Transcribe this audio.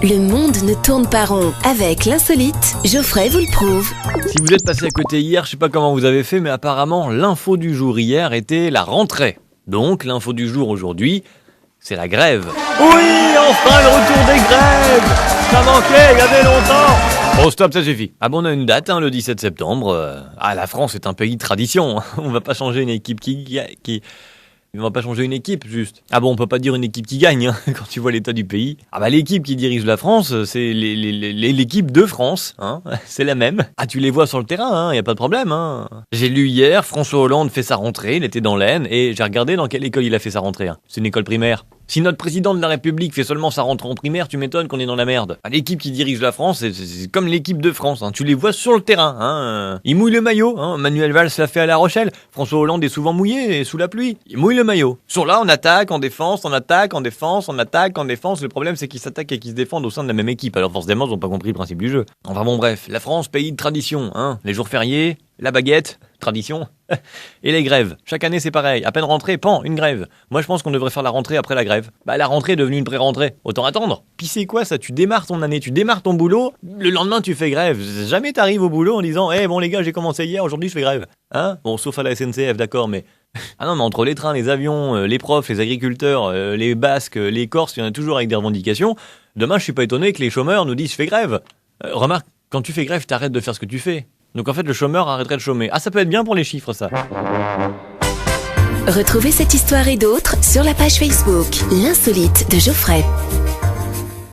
Le monde ne tourne pas rond. Avec l'insolite, Geoffrey vous le prouve. Si vous êtes passé à côté hier, je sais pas comment vous avez fait, mais apparemment l'info du jour hier était la rentrée. Donc l'info du jour aujourd'hui, c'est la grève. Oui, enfin le retour des grèves. Ça manquait, il y avait longtemps. Oh stop, ça suffit. Ah bon, on a une date, le 17 septembre. La France est un pays de tradition. On va pas changer une équipe On va pas changer une équipe, juste. Ah bon, on peut pas dire une équipe qui gagne, quand tu vois l'état du pays. Ah bah l'équipe qui dirige la France, c'est l'équipe de France, c'est la même. Ah tu les vois sur le terrain, y a pas de problème, J'ai lu hier, François Hollande fait sa rentrée, il était dans l'Aisne, et j'ai regardé dans quelle école il a fait sa rentrée. C'est une école primaire. Si notre président de la République fait seulement sa rentrée en primaire, tu m'étonnes qu'on est dans la merde. L'équipe qui dirige la France, c'est comme l'équipe de France. Tu les vois sur le terrain. Ils mouillent le maillot. Manuel Valls l'a fait à La Rochelle. François Hollande est souvent mouillé et sous la pluie. Il mouille le maillot. Sur là, on attaque, en défense, on attaque, en défense, on attaque, en défense. Le problème, c'est qu'ils s'attaquent et qu'ils se défendent au sein de la même équipe. Alors forcément, ils n'ont pas compris le principe du jeu. Enfin bon, bref. La France, pays de tradition. Les jours fériés, la baguette, tradition. Et les grèves. Chaque année, c'est pareil. À peine rentrée, une grève. Moi, je pense qu'on devrait faire la rentrée après la grève. La rentrée est devenue une pré-rentrée. Autant attendre. Puis c'est quoi ça? Tu démarres ton année, tu démarres ton boulot. Le lendemain, tu fais grève. Jamais t'arrives au boulot en disant bon les gars, j'ai commencé hier, aujourd'hui, je fais grève. Bon, sauf à la SNCF, d'accord, mais... Ah non, mais entre les trains, les avions, les profs, les agriculteurs, les Basques, les Corses, il y en a toujours avec des revendications. Demain, je suis pas étonné que les chômeurs nous disent « je fais grève ». Remarque, quand tu fais grève, t'arrêtes de faire ce que tu fais. Donc en fait, le chômeur arrêterait de chômer. Ah, ça peut être bien pour les chiffres, ça. Retrouvez cette histoire et d'autres sur la page Facebook L'Insolite de Geoffrey.